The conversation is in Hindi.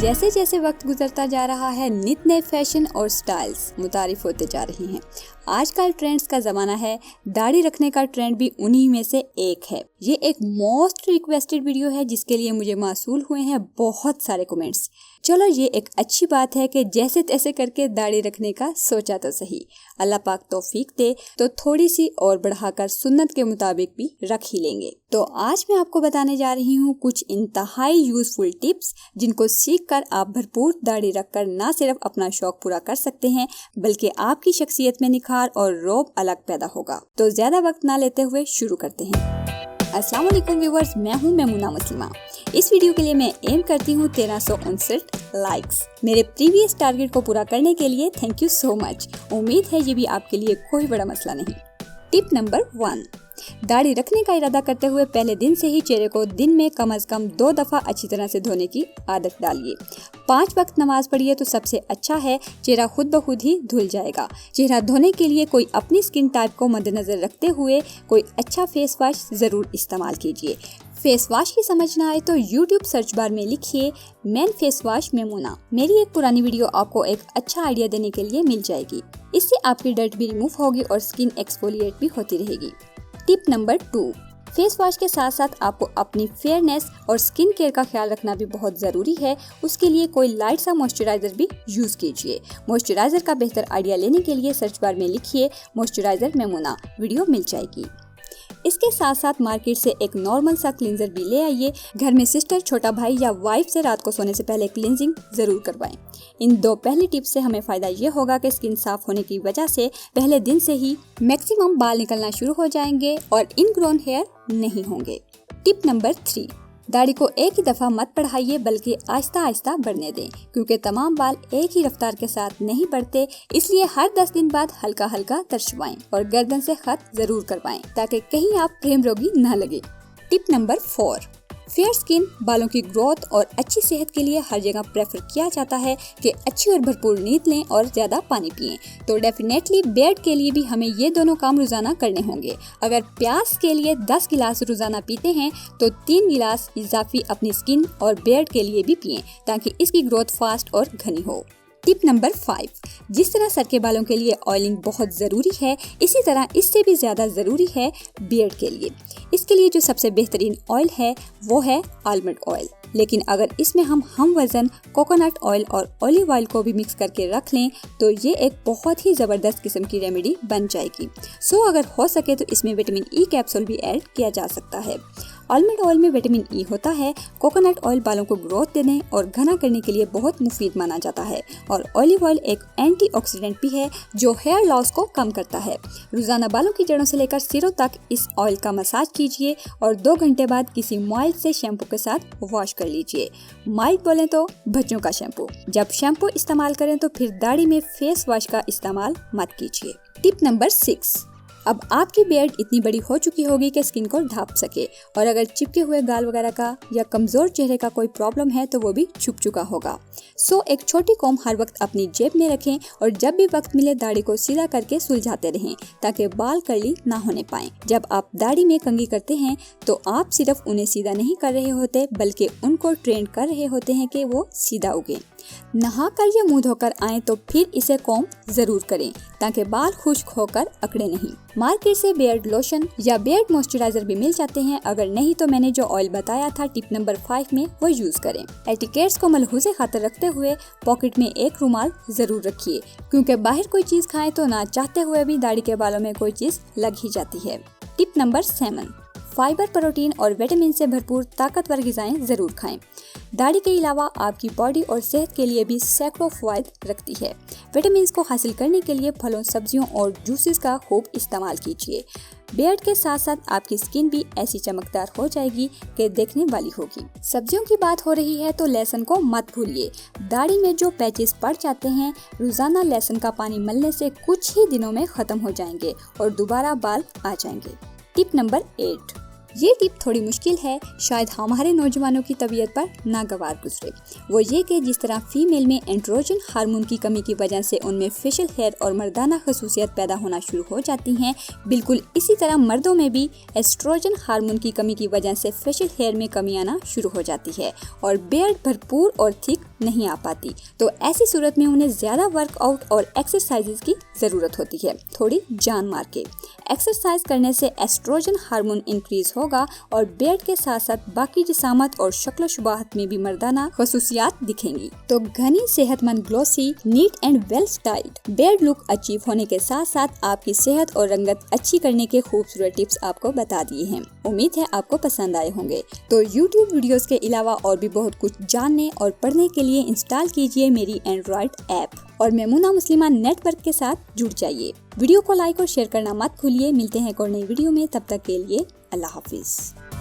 जैसे जैसे वक्त गुजरता जा रहा है, नित नए फैशन और स्टाइल्स मुतारिफ होते जा रहे हैं। आजकल ट्रेंड्स का ज़माना है। दाढ़ी रखने का ट्रेंड भी उन्हीं में से एक है। ये एक मोस्ट रिक्वेस्टेड वीडियो है जिसके लिए मुझे मौसूल हुए हैं बहुत सारे कमेंट्स। चलो, ये एक अच्छी बात है कि जैसे तैसे करके दाढ़ी रखने का सोचा तो सही। अल्लाह पाक तौफीक दे तो थोड़ी सी और बढ़ाकर सुन्नत के मुताबिक भी रख ही लेंगे। तो आज मैं आपको बताने जा रही हूँ कुछ इंतहाई यूजफुल टिप्स जिनको सीखकर आप भरपूर दाढ़ी रखकर न सिर्फ अपना शौक पूरा कर सकते हैं बल्कि आपकी शख्सियत में निखार और रौब अलग पैदा होगा। तो ज्यादा वक्त ना लेते हुए शुरू करते हैं। अस्सलाम वालेकुम व्यूअर्स, मैं हूँ मेमुना मुस्लिमा। इस वीडियो के लिए मैं एम करती हूँ 1359 लाइक्स। मेरे प्रीवियस टारगेट को पूरा करने के लिए थैंक यू सो मच। उम्मीद है ये भी आपके लिए कोई बड़ा मसला नहीं। टिप नंबर 1, दाढ़ी रखने का इरादा करते हुए पहले दिन से ही चेहरे को दिन में कम से कम 2 दफा अच्छी तरह से धोने की आदत डालिए। 5 वक्त नमाज पढ़िए तो सबसे अच्छा है, चेहरा खुद ब खुद ही धुल जाएगा। चेहरा धोने के लिए कोई अपनी स्किन टाइप को मद्देनजर रखते हुए कोई अच्छा फेस वॉश जरूर इस्तेमाल कीजिए। फेस वॉश की समझ ना आए तो YouTube सर्च बार में लिखिए मैन फेस वॉश मेमुना। मेरी एक पुरानी वीडियो आपको एक अच्छा आइडिया देने के लिए मिल जाएगी। इससे आपकी डर्ट भी रिमूव होगी और स्किन एक्सफोलिएट भी होती रहेगी। टिप नंबर 2, फेस वॉश के साथ साथ आपको अपनी फेयरनेस और स्किन केयर का ख्याल रखना भी बहुत ज़रूरी है। उसके लिए कोई लाइट सा मॉइस्चराइज़र भी यूज़ कीजिए। मॉइस्चराइज़र का बेहतर आइडिया लेने के लिए सर्च बार में लिखिए मॉइस्चराइज़र मेमुना, वीडियो मिल जाएगी। इसके साथ साथ मार्केट से एक नॉर्मल सा क्लींजर भी ले आइए। घर में सिस्टर, छोटा भाई या वाइफ से रात को सोने से पहले क्लींजिंग जरूर करवाएं। इन 2 पहली टिप्स से हमें फायदा ये होगा कि स्किन साफ होने की वजह से पहले दिन से ही मैक्सिमम बाल निकलना शुरू हो जाएंगे और इनग्रोन हेयर नहीं होंगे। टिप नंबर 3, दाढ़ी को एक ही दफा मत बढ़ाइए बल्कि आहिस्ता आहिस्ता बढ़ने दें, क्योंकि तमाम बाल एक ही रफ्तार के साथ नहीं बढ़ते। इसलिए हर 10 दिन बाद हल्का हल्का तरशवाएं और गर्दन से खत जरूर करवाएं ताकि कहीं आप प्रेम रोगी न लगे। टिप नंबर 4, फेयर स्किन बालों की ग्रोथ और अच्छी सेहत के लिए हर जगह प्रेफर किया जाता है कि अच्छी और भरपूर नींद लें और ज्यादा पानी पिएं। तो डेफिनेटली बियर्ड के लिए भी हमें ये दोनों काम रोजाना करने होंगे। अगर प्याज के लिए 10 गिलास रोजाना पीते हैं तो 3 गिलास इजाफी अपनी स्किन और बियर्ड के लिए भी पिएं ताकि इसकी ग्रोथ फास्ट और घनी हो। टिप नंबर 5, जिस तरह सर के बालों के लिए ऑयलिंग बहुत ज़रूरी है, इसी तरह इससे भी ज़्यादा ज़रूरी है बियर्ड के लिए। इसके लिए जो सबसे बेहतरीन ऑयल है वो है आलमंड ऑयल। लेकिन अगर इसमें हम वज़न कोकोनट ऑयल और ऑलिव ऑयल को भी मिक्स करके रख लें तो ये एक बहुत ही ज़बरदस्त किस्म की रेमेडी बन जाएगी। सो अगर हो सके तो इसमें विटामिन ई कैप्सूल भी ऐड किया जा सकता है। आलमंड ऑयल में विटामिन ई होता है। कोकोनट ऑयल बालों को ग्रोथ देने और घना करने के लिए बहुत मुफीद माना जाता है और ऑलिव ऑयल एक एंटीऑक्सीडेंट भी है जो हेयर लॉस को कम करता है। रोजाना बालों की जड़ों से लेकर सिरों तक इस ऑयल का मसाज कीजिए और 2 घंटे बाद किसी माइल्ड से शैम्पू के साथ वॉश कर लीजिए। माइल्ड बोले तो बच्चों का शैम्पू। जब शैम्पू इस्तेमाल करें तो फिर दाढ़ी में फेस वॉश का इस्तेमाल मत कीजिए। टिप नंबर 6, अब आपकी बियर्ड इतनी बड़ी हो चुकी होगी कि स्किन को ढांप सके और अगर चिपके हुए गाल वगैरह का या कमजोर चेहरे का कोई प्रॉब्लम है तो वो भी छुप चुका होगा। सो एक छोटी कॉम्ब हर वक्त अपनी जेब में रखें और जब भी वक्त मिले दाढ़ी को सीधा करके सुलझाते रहें ताकि बाल कर्ली ना होने पाए। जब आप दाढ़ी में कंघी करते हैं तो आप सिर्फ उन्हें सीधा नहीं कर रहे होते बल्कि उनको ट्रेन कर रहे होते हैं कि वो सीधा उगे। नहा कर या मुंह धोकर आए तो फिर इसे कॉम्ब जरूर करें ताकि बाल खुश्क होकर अकड़े नहीं। मार्केट से बियर्ड लोशन या बियर्ड मॉइस्चराइजर भी मिल जाते हैं। अगर नहीं तो मैंने जो ऑयल बताया था टिप नंबर 5 में वो यूज करें। एटिकेट्स को मलहूज़े खातिर रखते हुए पॉकेट में एक रुमाल जरूर रखिए, क्योंकि बाहर कोई चीज खाएं तो ना चाहते हुए भी दाढ़ी के बालों में कोई चीज लग ही जाती है। टिप नंबर 7, फाइबर, प्रोटीन और विटामिन से भरपूर ताकतवर ग़िज़ाएं ज़रूर खाएं। दाढ़ी के अलावा आपकी बॉडी और सेहत के लिए भी सैकड़ों फ़वाइद रखती है। विटामिन को हासिल करने के लिए फलों, सब्जियों और जूसेस का खूब इस्तेमाल कीजिए। बियर्ड के साथ साथ आपकी स्किन भी ऐसी चमकदार हो जाएगी कि देखने वाली होगी। सब्जियों की बात हो रही है तो लहसुन को मत भूलिए। दाढ़ी में जो पैचेस पड़ जाते हैं, रोजाना लहसुन का पानी मलने से कुछ ही दिनों में ख़त्म हो जाएंगे और दोबारा बाल आ जाएंगे। टिप नंबर 8, ये टिप थोड़ी मुश्किल है, शायद हमारे नौजवानों की तबीयत पर नागवार गुजरे। वो ये कि जिस तरह फीमेल में एंड्रोजन हार्मोन की कमी की वजह से उनमें फेशियल हेयर और मर्दाना खसूसियत पैदा होना शुरू हो जाती हैं, बिल्कुल इसी तरह मर्दों में भी एस्ट्रोजन हार्मोन की कमी की वजह से फेशियल हेयर में कमी आना शुरू हो जाती है और बियर्ड भरपूर और थिक नहीं आ पाती। तो ऐसी सूरत में उन्हें ज्यादा वर्कआउट और एक्सरसाइजेज की जरूरत होती है, थोड़ी जान मार के। एक्सरसाइज करने से एस्ट्रोजन हार्मोन इंक्रीज होगा और बियर्ड के साथ साथ बाकी जिसामत और शक्ल शुबाहत में भी मर्दाना खसूसियात दिखेंगी। तो घनी सेहतमंद, glossy, neat and well styled beard look achieve होने के साथ साथ आपकी सेहत और रंगत अच्छी करने के खूबसूरत टिप्स आपको बता दिए हैं। उम्मीद है आपको पसंद आए होंगे। तो YouTube वीडियोस के अलावा और भी बहुत कुछ जानने और पढ़ने के लिए इंस्टॉल कीजिए मेरी एंड्रॉइड ऐप और मेमुना मुस्लिमा नेटवर्क के साथ जुड़ जाइए। वीडियो को लाइक और शेयर करना मत भूलिए। मिलते हैं एक और नई वीडियो में, तब तक के लिए अल्लाह हाफिज।